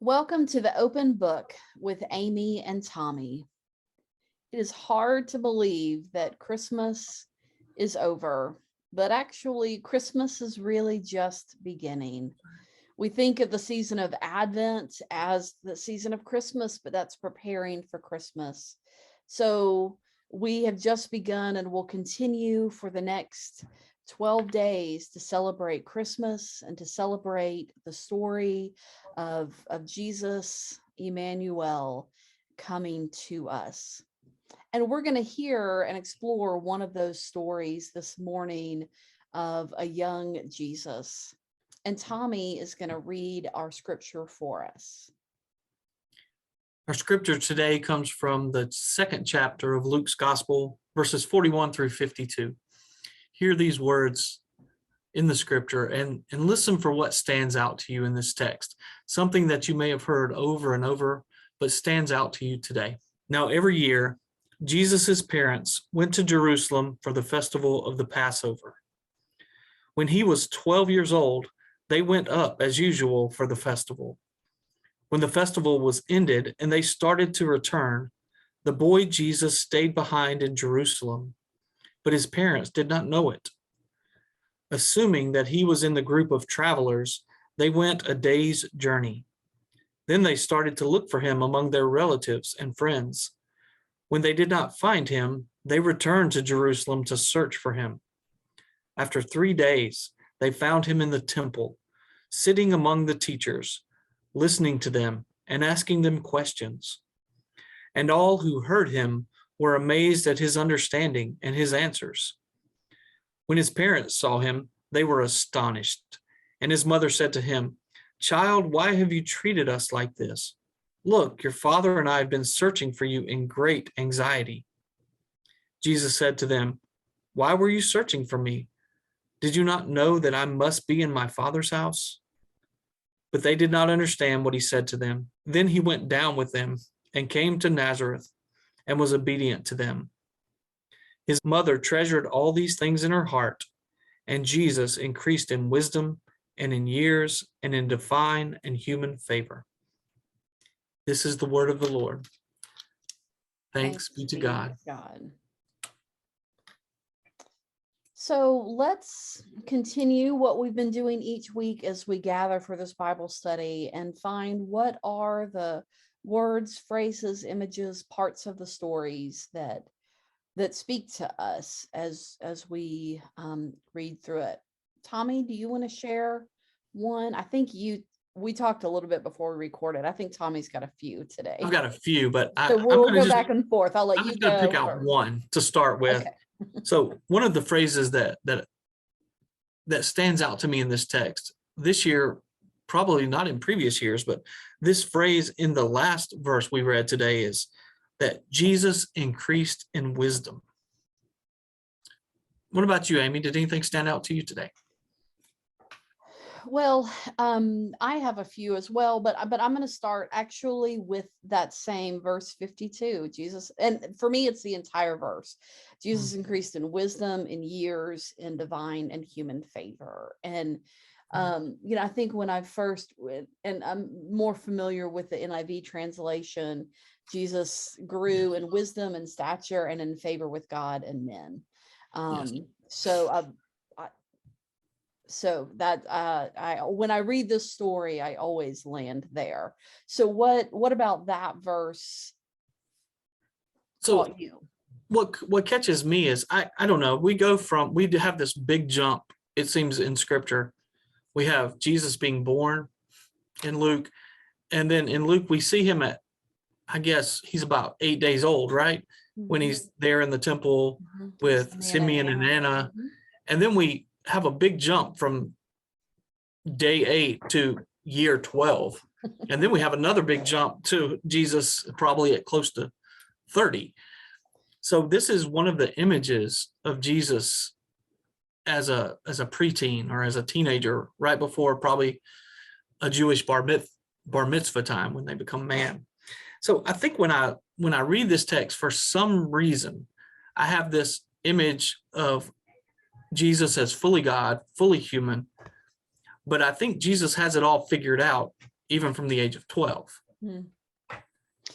Welcome to the Open Book with Amy and Tommy. It is hard to believe that Christmas is over, but actually Christmas is really just beginning. We think of the season of Advent as the season of Christmas, but that's preparing for Christmas. So we have just begun and will continue for the next 12 days to celebrate Christmas and to celebrate the story of Jesus, Emmanuel, coming to us. And we're going to hear and explore one of those stories this morning of a young Jesus. And Tommy is going to read our scripture for us. Our scripture today comes from the second chapter of Luke's Gospel, verses 41 through 52. Hear these words in the scripture and listen for what stands out to you in this text, something that you may have heard over and over, but stands out to you today. Now, every year, Jesus' parents went to Jerusalem for the festival of the Passover. When he was 12 years old, they went up as usual for the festival. When the festival was ended and they started to return, the boy Jesus stayed behind in Jerusalem, but his parents did not know it. Assuming that he was in the group of travelers, they went a day's journey. Then they started to look for him among their relatives and friends. When they did not find him, they returned to Jerusalem to search for him. After 3 days, they found him in the temple, sitting among the teachers, listening to them and asking them questions. And all who heard him were amazed at his understanding and his answers. When his parents saw him, they were astonished. And his mother said to him, "Child, why have you treated us like this? Look, your father and I have been searching for you in great anxiety." Jesus said to them, "Why were you searching for me? Did you not know that I must be in my Father's house?" But they did not understand what he said to them. Then he went down with them and came to Nazareth and was obedient to them. His mother treasured all these things in her heart, and Jesus increased in wisdom and in years and in divine and human favor. This is the word of the Lord. Thanks be to God. So let's continue what we've been doing each week as we gather for this Bible study and find what are the words, phrases, images, parts of the stories that speak to us as we read through it. Tommy, do you want to share one? I think we talked a little bit before we recorded. I think Tommy's got a few today. I've got a few, but so we'll go back and forth. I'll let you go. I'm just going to pick out one to start with. Okay. So one of the phrases that stands out to me in this text this year, probably not in previous years, but this phrase in the last verse we read today is that Jesus increased in wisdom. What about you, Amy? Did anything stand out to you today? Well, I have a few as well, but I'm going to start actually with that same verse 52. Jesus, and for me, it's the entire verse. Jesus increased in wisdom, in years, in divine and human favor. And I think when I first went, and I'm more familiar with the NIV translation, Jesus grew in wisdom and stature and in favor with God and men. So that when I read this story, I always land there. So what about that verse? So what catches me is I don't know. We have this big jump, it seems, in scripture. We have Jesus being born in Luke, and then in Luke we see him at, I guess he's about 8 days old, right? Mm-hmm. When he's there in the temple with Simeon and Anna. Mm-hmm. And then we have a big jump from day 8 to year 12. And then we have another big jump to Jesus probably at close to 30. So this is one of the images of Jesus as a preteen or as a teenager, right before probably a Jewish bar mitzvah time when they become man. So I think when I read this text, for some reason, I have this image of Jesus as fully God, fully human, but I think Jesus has it all figured out even from the age of 12. Hmm.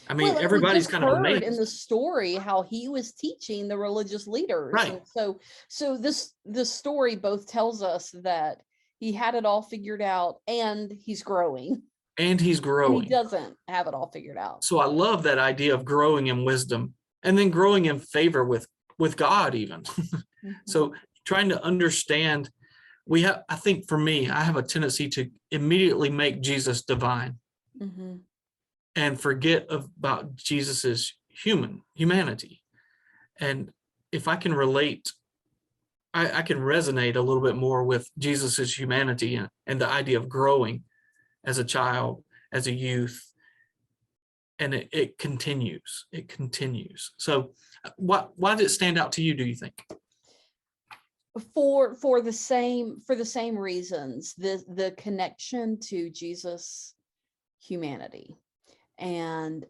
I mean, Well, and we everybody's just kind of heard in amazed. the story how he was teaching the religious leaders. Right. And so this story both tells us that he had it all figured out and he's growing. And he's And he growing. doesn't have it all figured out. So I love that idea of growing in wisdom and then growing in favor with God even. Mhm. So trying to understand, I think for me, I have a tendency to immediately make Jesus divine Mhm. and forget about Jesus's humanity. And if I can relate, I can resonate a little bit more with Jesus's humanity and the idea of growing as a child, as a youth, and it continues. It continues. So why did it stand out to you, do you think? For the same reasons, the connection to Jesus' humanity. And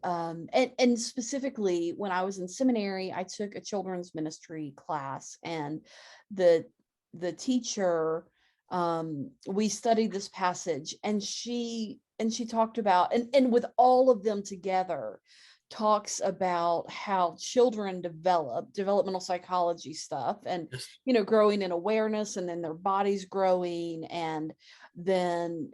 specifically when I was in seminary, I took a children's ministry class, and the teacher, we studied this passage, and she talked about, and with all of them together, talks about how children developmental psychology stuff, and Yes. growing in awareness, and then their bodies growing, and then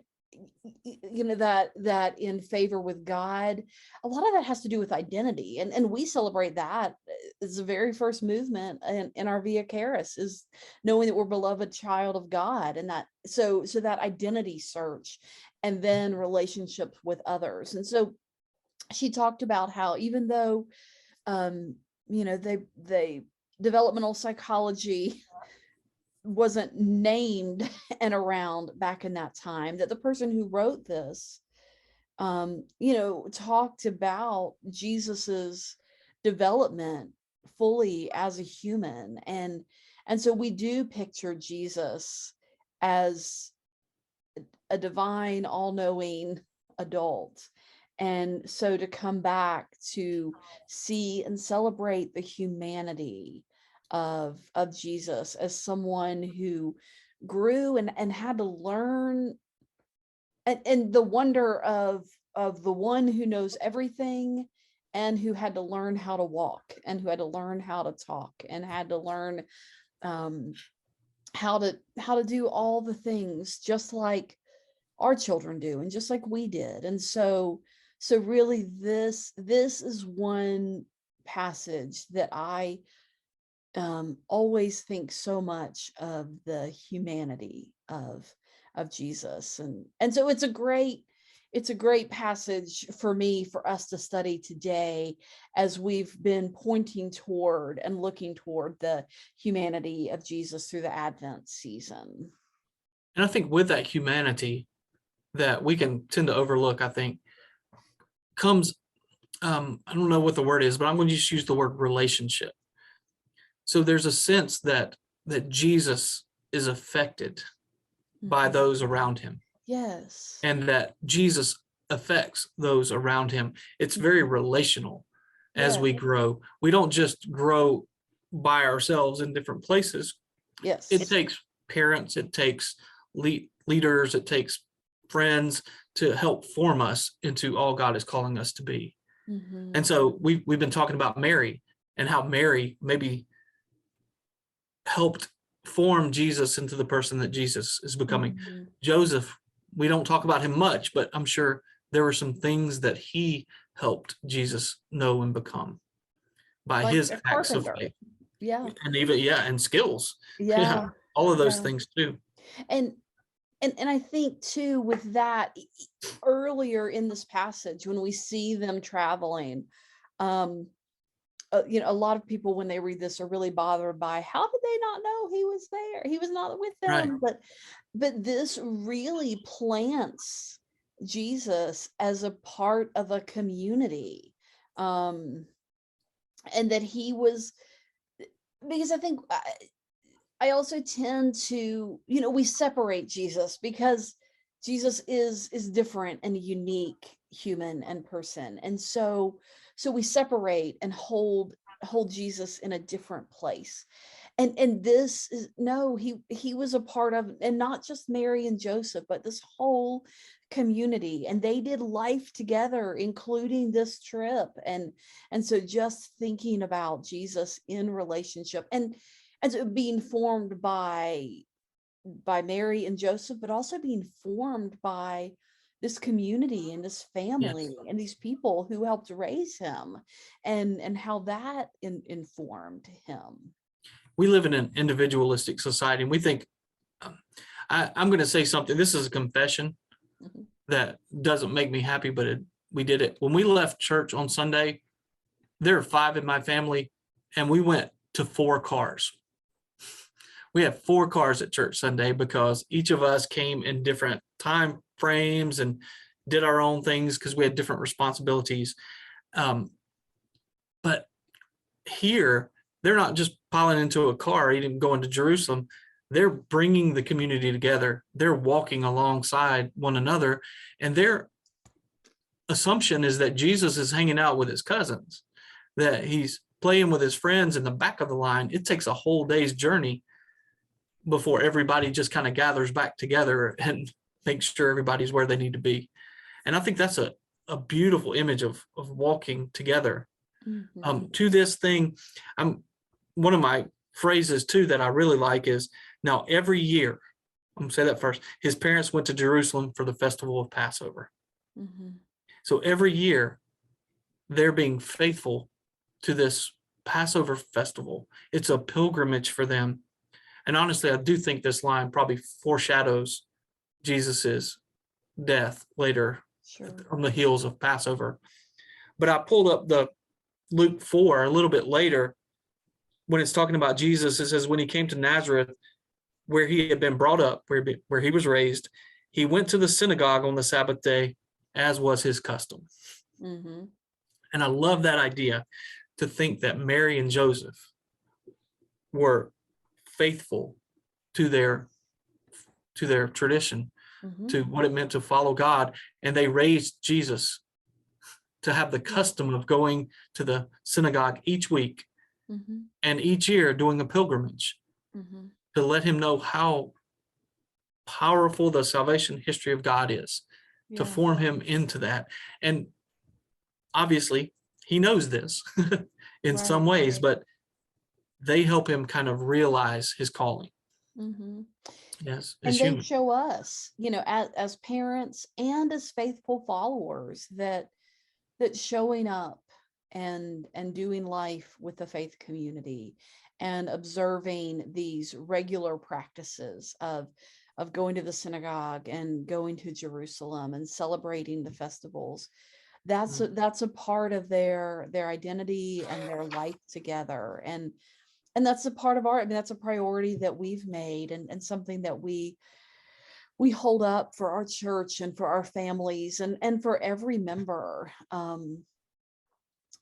that in favor with God. A lot of that has to do with identity, and we celebrate that as the very first movement in our Via Caris, is knowing that we're beloved child of God, and that so that identity search, and then relationships with others. And so she talked about how, even though they developmental psychology wasn't named and around back in that time, that the person who wrote this talked about Jesus's development fully as a human. And so we do picture Jesus as a divine, all-knowing adult. And so to come back to see and celebrate the humanity of Jesus as someone who grew and had to learn, and the wonder of the one who knows everything, and who had to learn how to walk, and who had to learn how to talk, and had to learn um, how to do all the things just like our children do, and just like we did. And so really this is one passage that I always think so much of the humanity of Jesus. And so it's a great passage for me, for us to study today, as we've been pointing toward and looking toward the humanity of Jesus through the Advent season. And I think with that humanity that we can tend to overlook, I think comes, I don't know what the word is, but I'm going to just use the word relationship. So there's a sense that Jesus is affected by Mhm. those around him, Yes. and that Jesus affects those around him. It's very relational as Yeah. we grow. We don't just grow by ourselves in different places. Yes. It takes parents, it takes leaders, it takes friends to help form us into all God is calling us to be. Mhm. And so we've been talking about Mary, and how Mary maybe helped form Jesus into the person that Jesus is becoming. Mhm. Joseph, we don't talk about him much, but I'm sure there were some things that he helped Jesus know and become by Like his a acts of carpenter. faith. Yeah. And even, and skills. Yeah, Yeah. all of those Yeah. things too. And I think too, with that, earlier in this passage, when we see them traveling, um a lot of people, when they read this, are really bothered by, how did they not know he was there? He was not with Right. them. But this really plants Jesus as a part of a community, and that he was, because I think I also tend to, we separate Jesus, because Jesus is different and unique human and person. And so we separate and hold Jesus in a different place. And this is no, he was a part of, and not just Mary and Joseph, but this whole community, and they did life together, including this trip. And so just thinking about Jesus in relationship, and so being formed by Mary and Joseph, but also being formed by this community and this family and these people who helped raise him, and how that informed him. We live in an individualistic society, and we think, I'm going to say something. This is a confession Mhm. that doesn't make me happy, but we did it. When we left church on Sunday, there are 5 in my family, and we went to 4 cars. We had 4 cars at church Sunday because each of us came in different time frames and did our own things because we had different responsibilities. But here, they're not just piling into a car, even going to Jerusalem. They're bringing the community together. They're walking alongside one another. And their assumption is that Jesus is hanging out with his cousins, that he's playing with his friends in the back of the line. It takes a whole day's journey before everybody just kind of gathers back together and makes sure everybody's where they need to be. And I think that's a beautiful image of walking together. Mhm. To this thing, one of my phrases too that I really like is, now every year, I'm gonna say that first, his parents went to Jerusalem for the festival of Passover. Mhm. So every year they're being faithful to this Passover festival. It's a pilgrimage for them. And honestly, I do think this line probably foreshadows Jesus's death later Sure. on the heels of Passover. But I pulled up the Luke 4 a little bit later. When it's talking about Jesus, it says, when he came to Nazareth, where he had been brought up, where he was raised, he went to the synagogue on the Sabbath day, as was his custom. Mm-hmm. And I love that idea, to think that Mary and Joseph were faithful to their tradition, Mm-hmm. to what it meant to follow God, and they raised Jesus to have the custom of going to the synagogue each week, Mm-hmm. and each year doing a pilgrimage, Mm-hmm. to let him know how powerful the salvation history of God is, to Yeah. form him into that. And obviously he knows this in some Right. ways, but they help him kind of realize his calling. Mm-hmm. Yes, And as they human. show us, as parents and as faithful followers, that showing up and doing life with the faith community and observing these regular practices of going to the synagogue and going to Jerusalem and celebrating the festivals, that's a part of their identity and their life together. And that's a part of that's a priority that we've made, and something that we hold up for our church and for our families and for every member,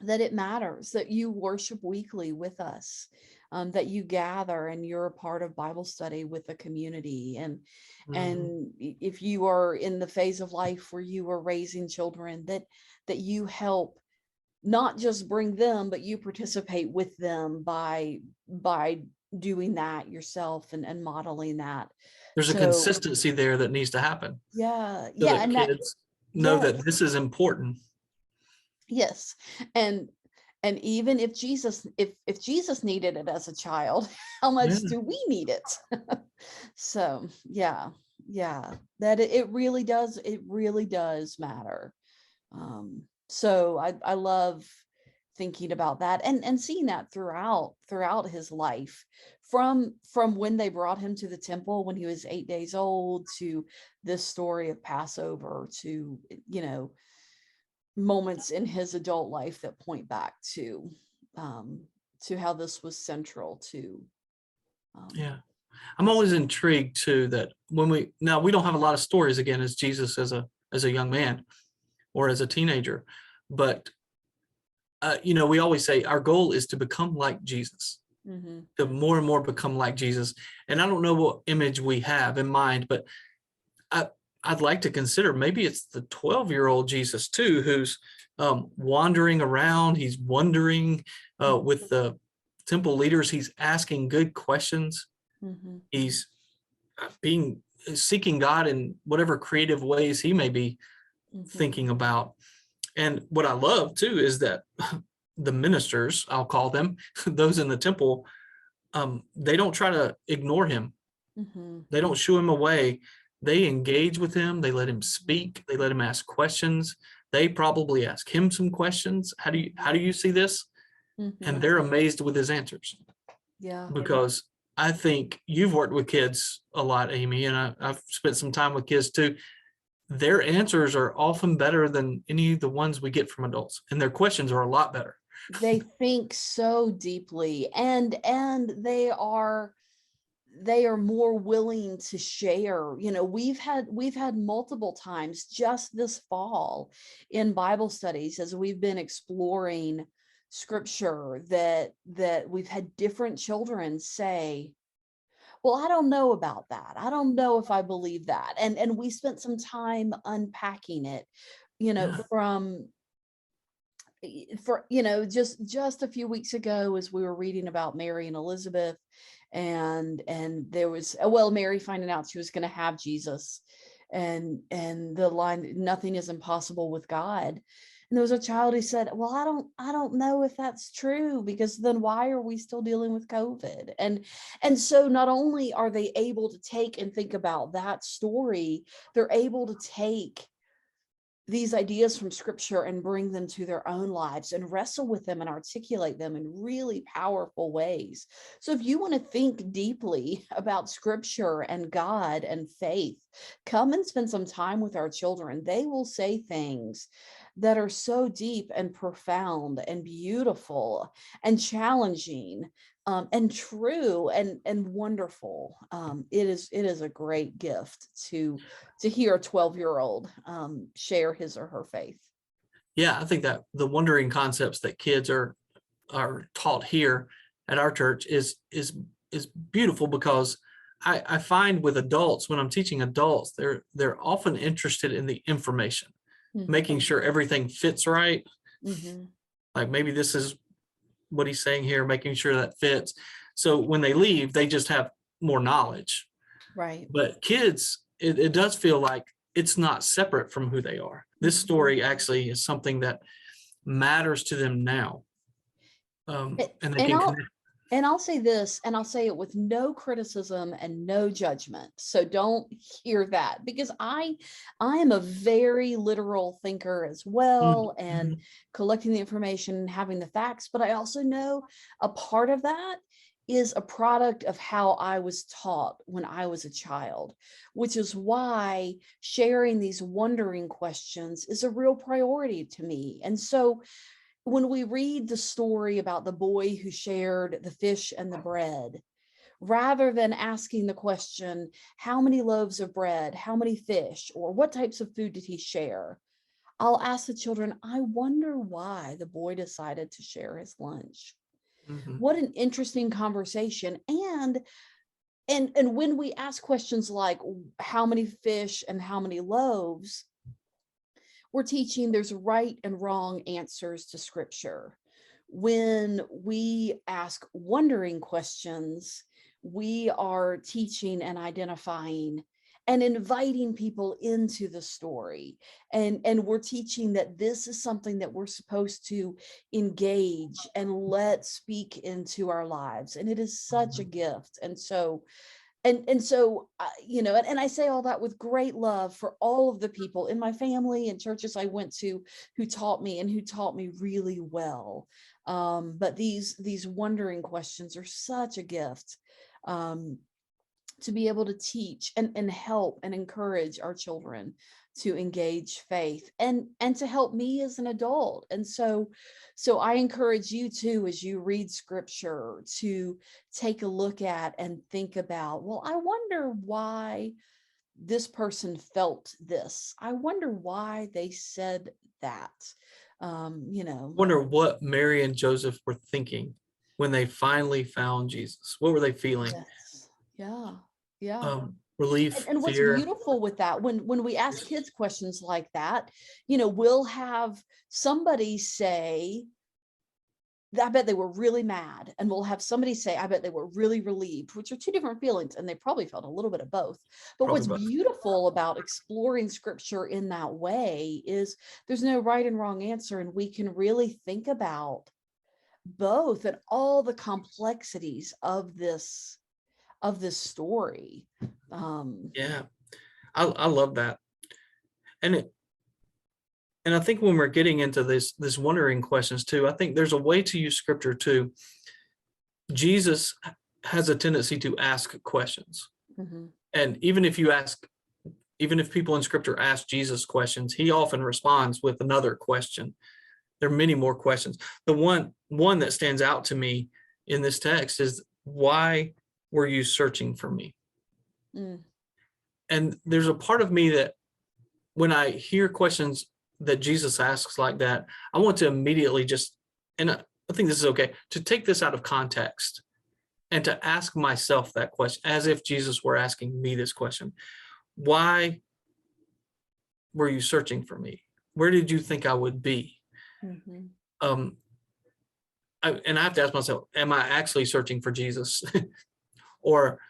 that it matters that you worship weekly with us, that you gather and you're a part of Bible study with the community. And if you are in the phase of life where you are raising children, that you help not just bring them, but you participate with them by doing that yourself and modeling that. There's a So consistency there that needs to happen, yeah, so yeah, that and that, kids know yes, that this is important. yes. And even if Jesus needed it as a child, how Yeah. much do we need it? So yeah, that it really does, matter. So I love thinking about that and seeing that throughout his life, from when they brought him to the temple when he was 8 days old, to this story of Passover, to moments in his adult life that point back um, to how this was central to. Yeah. I'm always intrigued too, that when we don't have a lot of stories again as Jesus as a young man or as a teenager, but we always say our goal is to become like Jesus, Mm-hmm. to more and more become like Jesus. And I don't know what image we have in mind, but I'd like to consider maybe it's the 12-year-old Jesus too, who's wandering around. He's wondering with the temple leaders. He's asking good questions. Mhm. He's being seeking God in whatever creative ways he may be Mhm. thinking about. And what I love too is that the ministers, I'll call them, those in the temple, they don't try to ignore him. Mhm. They don't shoo him away. They engage with him. They let him speak. They let him ask questions. They probably ask him some questions. How do you see this? And Mhm. they're amazed with his answers, Yeah. because I think you've worked with kids a lot, Amy, and I've spent some time with kids too. Their answers are often better than any of the ones we get from adults, and their questions are a lot better. They think so deeply, and they are more willing to share. We've had multiple times just this fall in Bible studies, as we've been exploring scripture, that we've had different children say, well, I don't know about that. I don't know if I believe that. And we spent some time unpacking it, Yeah. from just a few weeks ago, as we were reading about Mary and Elizabeth, and there was, well, Mary finding out she was going to have Jesus, and the line, nothing is impossible with God. And there was a child who said, well, I don't know if that's true, because then why are we still dealing with COVID? And so not only are they able to take and think about that story, they're able to take these ideas from scripture and bring them to their own lives and wrestle with them and articulate them in really powerful ways. So if you want to think deeply about scripture and God and faith, come and spend some time with our children. They will say things that are so deep and profound and beautiful and challenging, and true and wonderful. It is a great gift to hear a 12-year-old share his or her faith. Yeah, I think that the wondering concepts that kids are taught here at our church is beautiful, because I find with adults, when I'm teaching adults, they're often interested in the information, making sure everything fits right. Mhm. Like, maybe this is what he's saying here, making sure that fits. So when they leave, they just have more knowledge. Right. But kids, it does feel like it's not separate from who they are. This Mhm. story actually is something that matters to them now, A- and they And can I'll connect. and I'll say this, and I'll say it with no criticism and no judgment. So don't hear that, because I am a very literal thinker as well, and Mhm. collecting the information and having the facts. But I also know a part of that is a product of how I was taught when I was a child, which is why sharing these wondering questions is a real priority to me. And so when we read the story about the boy who shared the fish and the bread, rather than asking the question, how many loaves of bread, how many fish, or what types of food did he share? I'll ask the children, I wonder why the boy decided to share his lunch. Mhm. What an interesting conversation. And when we ask questions like how many fish and how many loaves, we're teaching there's right and wrong answers to scripture. When we ask wondering questions, we are teaching and identifying and inviting people into the story. And we're teaching that this is something that we're supposed to engage and let speak into our lives. And it is such a gift. And so and I say all that with great love for all of the people in my family and churches I went to who taught me really well. But these wondering questions are such a gift, um, to be able to teach and help and encourage our children to engage faith and to help me as an adult. And so I encourage you too, as you read scripture, to take a look at and think about, well, I wonder why this person felt this. I wonder why they said that. Wonder what Mary and Joseph were thinking when they finally found Jesus. What were they feeling? Yes. Yeah. Yeah. Relief, And what's fear. beautiful with that, when we ask kids questions like that, we'll have somebody say, I bet they were really mad. And we'll have somebody say, I bet they were really relieved, which are two different feelings. And they probably felt a little bit of both. But Probably what's both. beautiful about exploring scripture in that way is there's no right and wrong answer. And we can really think about both and all the complexities of this story. Yeah, I love that. And I think when we're getting into this wondering questions too, I think there's a way to use scripture too. Jesus has a tendency to ask questions. Mhm. And even if people in scripture ask Jesus questions, he often responds with another question. There are many more questions. The one that stands out to me in this text is, why were you searching for me? Mm. And there's a part of me that when I hear questions that Jesus asks like that, I want to immediately and I think this is okay, to take this out of context and to ask myself that question as if Jesus were asking me this question. Why were you searching for me? Where did you think I would be? Mhm. And I have to ask myself, am I actually searching for Jesus? Or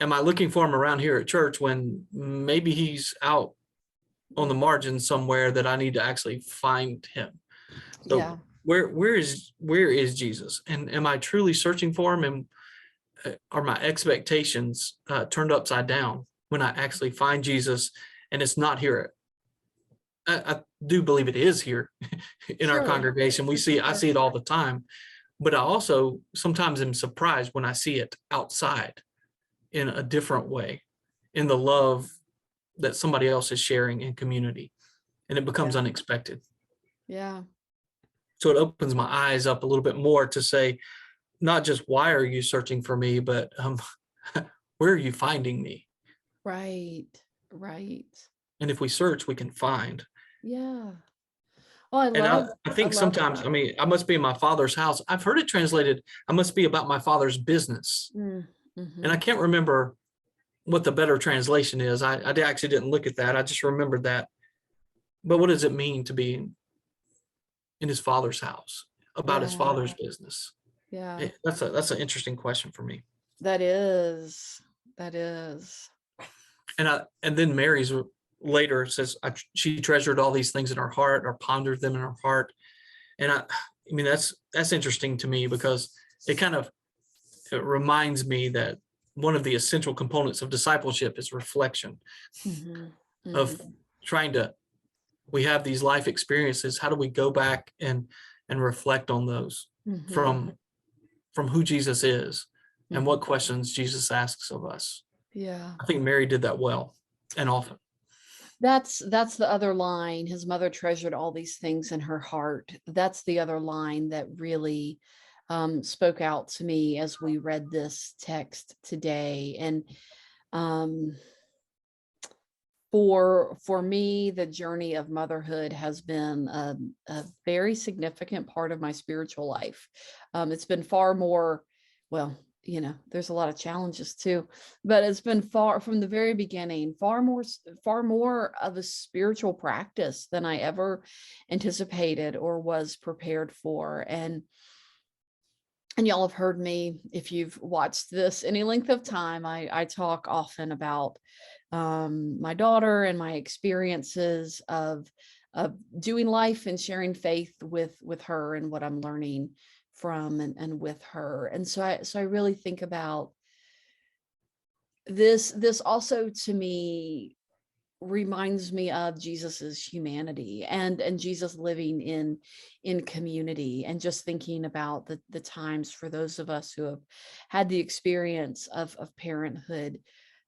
am I looking for him around here at church when maybe he's out on the margins somewhere that I need to actually find him? So Yeah. where is Jesus? And am I truly searching for him? And are my expectations turned upside down when I actually find Jesus and it's not here? I do believe it is here in our Sure. congregation. I see it all the time, but I also sometimes am surprised when I see it outside in a different way, in the love that somebody else is sharing in community, and it becomes Yeah. unexpected. Yeah. So it opens my eyes up a little bit more to say, not just why are you searching for me, but where are you finding me? Right. Right. And if we search, we can find. Yeah. Oh, I And love I think sometimes, that. I mean, I must be in my father's house. I've heard it translated, I must be about my father's business. And I Mm-hmm. can't remember what the better translation is. I actually didn't look at that. I just remembered that. But what does it mean to be in his father's house, about his Yeah. father's business? Yeah. That's an interesting question for me. That is. That is. And then Mary's later says she treasured all these things in her heart, or pondered them in her heart. And I mean, that's interesting to me, because it reminds me that one of the essential components of discipleship is reflection, Mm-hmm. of Mm-hmm. trying to, we have these life experiences. How do we go back and reflect on those Mm-hmm. from who Jesus is and Mm-hmm. what questions Jesus asks of us? Yeah. I think Mary did that well and often. That's the other line. His mother treasured all these things in her heart. That's the other line that really spoke out to me as we read this text today. And um, for me, the journey of motherhood has been a very significant part of my spiritual life. It's been far more, well, there's a lot of challenges too, but it's been far from the very beginning, far more of a spiritual practice than I ever anticipated or was prepared for. And y'all have heard me, if you've watched this any length of time, I talk often about my daughter and my experiences of doing life and sharing faith with her, and what I'm learning from and with her. And so I really think about this also, to me, reminds me of Jesus's humanity and Jesus living in community, and just thinking about the times for those of us who have had the experience of parenthood,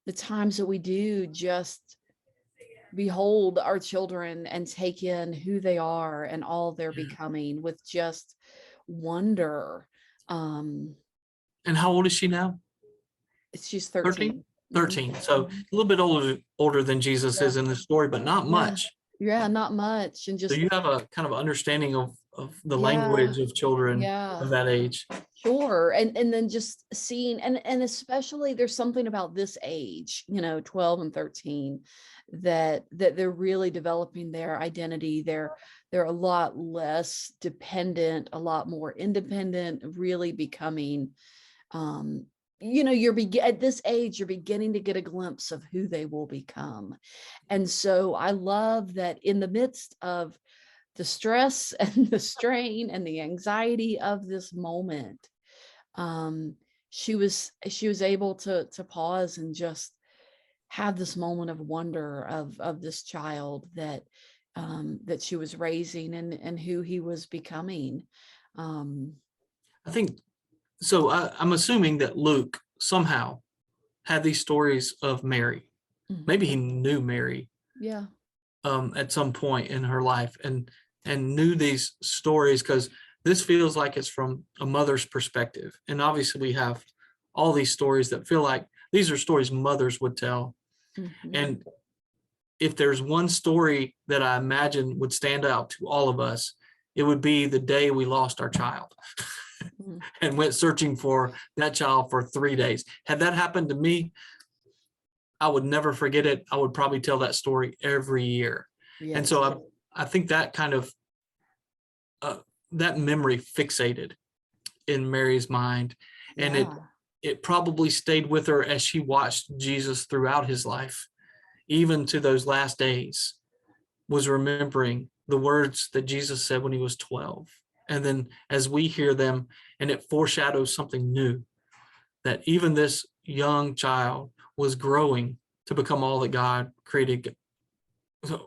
the times that we do just behold our children and take in who they are and all they're Yeah. becoming with just wonder. Um, And how old is she now? she's 13? 13. Mhm. 13. So Mhm. a little bit older than Jesus Yeah. is in the story, but not Yeah. much. Yeah, not much. And So just you have a kind of understanding of the Yeah. language of children Yeah. of that age. Sure. And then just seeing, and especially there's something about this age, 12 and 13, that they're really developing their identity. They're a lot less dependent, a lot more independent, really becoming, um at this age you're beginning to get a glimpse of who they will become. And so I love that in the midst of the stress and the strain and the anxiety of this moment, um, she was able to pause and just have this moment of wonder of this child that she was raising and who he was becoming. Um, I think so. I'm assuming that Luke somehow had these stories of Mary. Maybe he mhm, knew Mary yeah. at some point in her life and knew these stories because this feels like it's from a mother's perspective. And obviously, we have all these stories that feel like these are stories mothers would tell. Mhm, And if there's one story that I imagine would stand out to all of us, it would be the day we lost our child mhm. and went searching for that child for 3 days. Had that happened to me, I would never forget it. I would probably tell that story every year. And Yes. so I think that kind of uh, that memory fixated in Mary's mind, and Yeah. it probably stayed with her as she watched Jesus throughout his life, even to those last days, was remembering the words that Jesus said when he was 12. And then as we hear them, and it foreshadows something new, that even this young child was growing to become all that God created.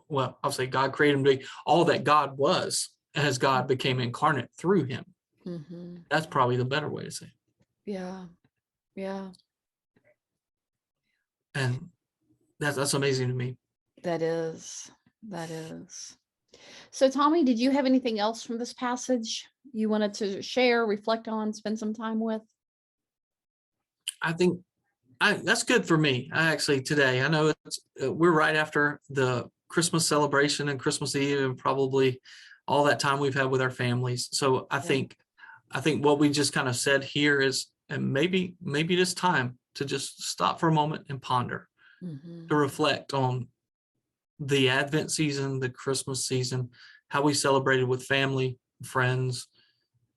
Well, I'll say God created him to be all that God was as God became incarnate through him. Mhm. That's probably the better way to say it. Yeah. Yeah. And that's amazing to me. That is. That is. So, Tommy, did you have anything else from this passage you wanted to share, reflect on, spend some time with? I think that's good for me. I actually today I know we're right after the Christmas celebration and Christmas Eve and probably all that time we've had with our families. So Yeah. I think what we just kind of said here is, and maybe it is time to just stop for a moment and ponder, Hmm. to reflect on the Advent season, the Christmas season, how we celebrated with family, friends,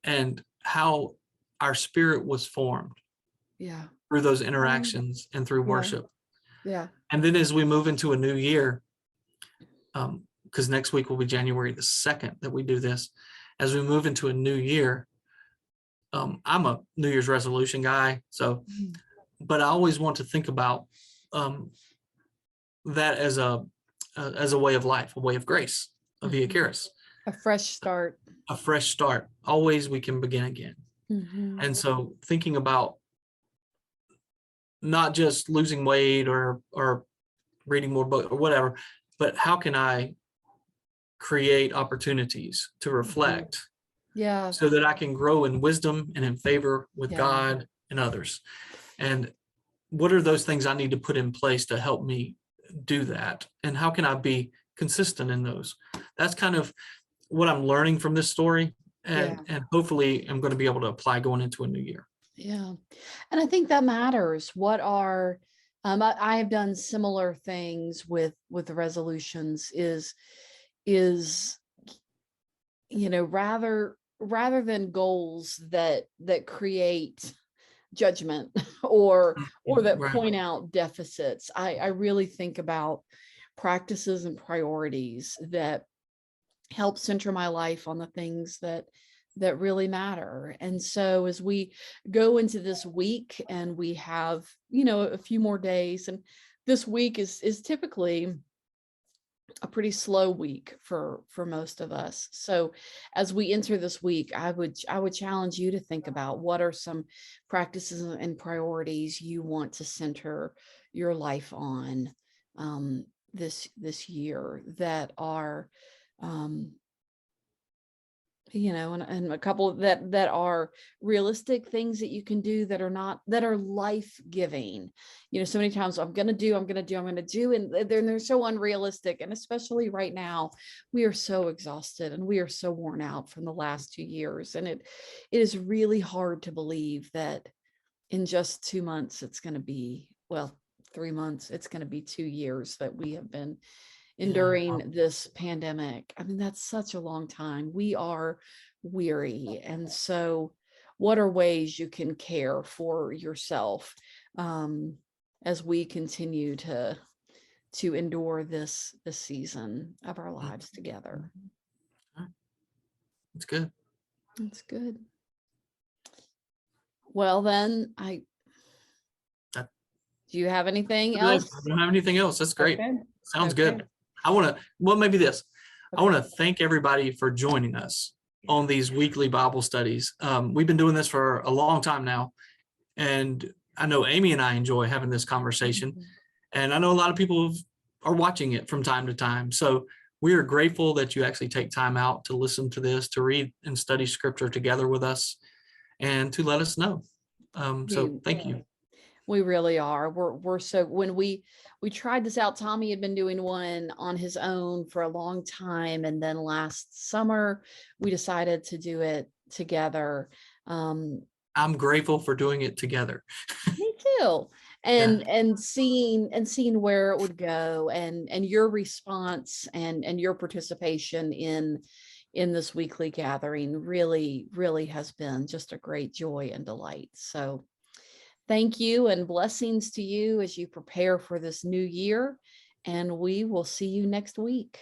and how our spirit was formed Yeah. through those Um, interactions and through yeah. worship. Yeah. And then as we move into a new year, because next week will be January the 2nd that we do this, as we move into a new year, I'm a New Year's resolution guy. So, Mhm. but I always want to think about um, that as a way of life, a way of grace, a via Mhm. charis, A fresh start. a fresh start. Always we can begin again. Hmm. And so thinking about not just losing weight or reading more books or whatever, but how can I create opportunities to Hmm. reflect Yeah. so that I can grow in wisdom and in favor with Yeah. God and others. And what are those things I need to put in place to help me do that? And how can I be consistent in those? That's kind of what I'm learning from this story. Yeah. And hopefully I'm going to be able to apply going into a new year. Yeah. And I think that matters. What are I have done similar things with the resolutions is rather than goals that create judgment or Mhm. that Right. point out deficits. I really think about practices and priorities that help center my life on the things that really matter. And so as we go into this week and we have, a few more days, and this week is typically a pretty slow week for most of us. So as we enter this week, I would challenge you to think about what are some practices and priorities you want to center your life on, this year, that are um, and a couple that are realistic things that you can do that are life-giving. So many times I'm going to do, and they're so unrealistic. And especially right now, we are so exhausted and we are so worn out from the last 2 years. And it is really hard to believe that in just 2 months, it's going to be, well, 3 months, it's going to be 2 years that we have been enduring this pandemic. I mean, that's such a long time. We are weary. And so what are ways you can care for yourself as we continue to endure this season of our lives together? It's good. It's good. Well, then do you have anything else? I don't have anything else. That's great. Okay. Sounds good. Maybe this. I want to thank everybody for joining us on these weekly Bible studies. We've been doing this for a long time now, and I know Amy and I enjoy having this conversation, and I know a lot of people are watching it from time to time. So we are grateful that you actually take time out to listen to this, to read and study scripture together with us, and to let us know. So thank you. We really are. We're so, when we tried this out, Tommy had been doing one on his own for a long time. And then last summer, we decided to do it together. I'm grateful for doing it together. Me too. And seeing where it would go, and your response and your participation in this weekly gathering really, really has been just a great joy and delight. So thank you, and blessings to you as you prepare for this new year. And we will see you next week.